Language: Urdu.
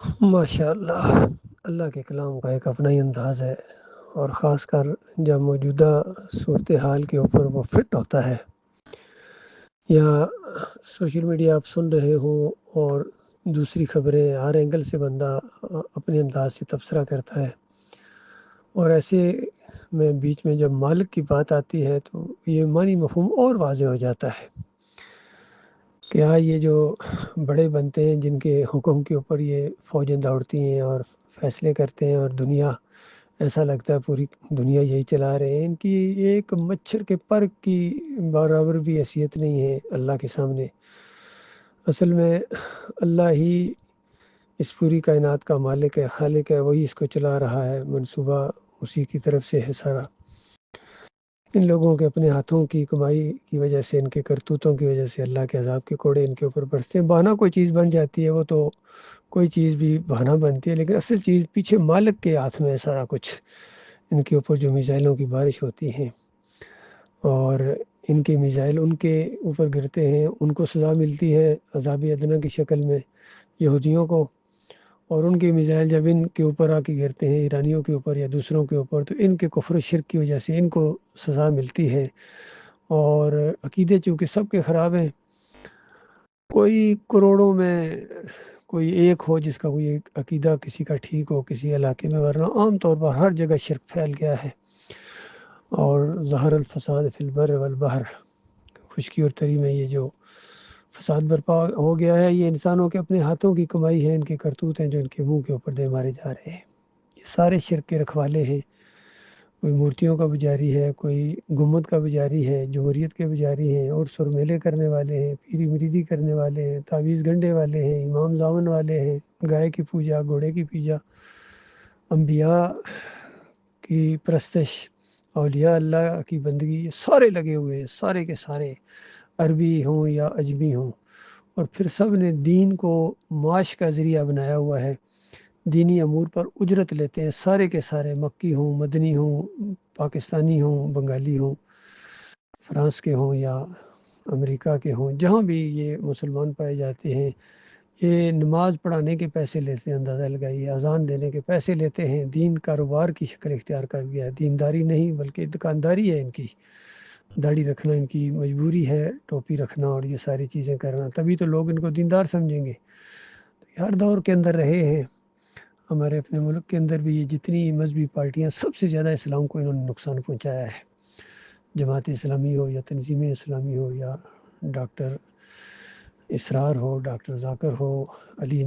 ماشاء اللہ، اللہ کے کلام کا ایک اپنا ہی انداز ہے، اور خاص کر جب موجودہ صورتحال کے اوپر وہ فٹ ہوتا ہے، یا سوشل میڈیا آپ سن رہے ہوں اور دوسری خبریں ہر اینگل سے بندہ اپنے انداز سے تبصرہ کرتا ہے، اور ایسے میں بیچ میں جب مالک کی بات آتی ہے تو یہ معنی مفہوم اور واضح ہو جاتا ہے کہ یہ جو بڑے بنتے ہیں جن کے حکم کے اوپر یہ فوجیں دوڑتی ہیں اور فیصلے کرتے ہیں، اور دنیا ایسا لگتا ہے پوری دنیا یہی چلا رہے ہیں، ان کی ایک مچھر کے پر کی برابر بھی حیثیت نہیں ہے اللہ کے سامنے۔ اصل میں اللہ ہی اس پوری کائنات کا مالک ہے، خالق ہے، وہی اس کو چلا رہا ہے، منصوبہ اسی کی طرف سے ہے سارا۔ ان لوگوں کے اپنے ہاتھوں کی کمائی کی وجہ سے، ان کے کرتوتوں کی وجہ سے اللہ کے عذاب کے کوڑے ان کے اوپر برستے ہیں۔ بہانہ کوئی چیز بن جاتی ہے، وہ تو کوئی چیز بھی بہانہ بنتی ہے، لیکن اصل چیز پیچھے مالک کے ہاتھ میں ہے سارا کچھ۔ ان کے اوپر جو میزائلوں کی بارش ہوتی ہیں اور ان کے میزائل ان کے اوپر گرتے ہیں، ان کو سزا ملتی ہے عذاب ادنیٰ کی شکل میں یہودیوں کو، اور ان کے میزائل جب ان کے اوپر آ کے گرتے ہیں ایرانیوں کے اوپر یا دوسروں کے اوپر، تو ان کے کفر و شرک کی وجہ سے ان کو سزا ملتی ہے۔ اور عقیدے چونکہ سب کے خراب ہیں، کوئی کروڑوں میں کوئی ایک ہو جس کا کوئی ایک عقیدہ کسی کا ٹھیک ہو کسی علاقے میں، ورنہ عام طور پر ہر جگہ شرک پھیل گیا ہے، اور ظہر الفساد فی البر والبحر، خشکی اور تری میں یہ جو فساد برپا ہو گیا ہے، یہ انسانوں کے اپنے ہاتھوں کی کمائی ہے، ان کے کرتوت ہیں جو ان کے منہ کے اوپر دے مارے جا رہے ہیں۔ یہ سارے شرک کے رکھوالے ہیں، کوئی مورتیوں کا پجاری ہے، کوئی گنبد کا پجاری ہے، جمہوریت کے پجاری ہیں، اور سر میلے کرنے والے ہیں، پیری مریدی کرنے والے ہیں، تعویذ گنڈے والے ہیں، امام زامن والے ہیں، گائے کی پوجا، گھوڑے کی پوجا، انبیاء کی پرستش، اولیاء اللہ کی بندگی، یہ سارے لگے ہوئے ہیں، سارے کے سارے، عربی ہوں یا اجمی ہوں، اور پھر سب نے دین کو معاش کا ذریعہ بنایا ہوا ہے۔ دینی امور پر اجرت لیتے ہیں سارے کے سارے، مکی ہوں، مدنی ہوں، پاکستانی ہوں، بنگالی ہوں، فرانس کے ہوں یا امریکہ کے ہوں، جہاں بھی یہ مسلمان پائے جاتے ہیں، یہ نماز پڑھانے کے پیسے لیتے ہیں، اندازہ لگائیے، اذان دینے کے پیسے لیتے ہیں۔ دین کاروبار کی شکل اختیار کر گیا ہے، دینداری نہیں بلکہ دکانداری ہے ان کی۔ داڑھی رکھنا ان کی مجبوری ہے، ٹوپی رکھنا اور یہ ساری چیزیں کرنا، تبھی تو لوگ ان کو دیندار سمجھیں گے۔ تو ہر دور کے اندر رہے ہیں، ہمارے اپنے ملک کے اندر بھی یہ جتنی مذہبی پارٹیاں، سب سے زیادہ اسلام کو انہوں نے نقصان پہنچایا ہے۔ جماعت اسلامی ہو یا تنظیم اسلامی ہو یا ڈاکٹر اسرار ہو، ڈاکٹر ذاکر ہو، علی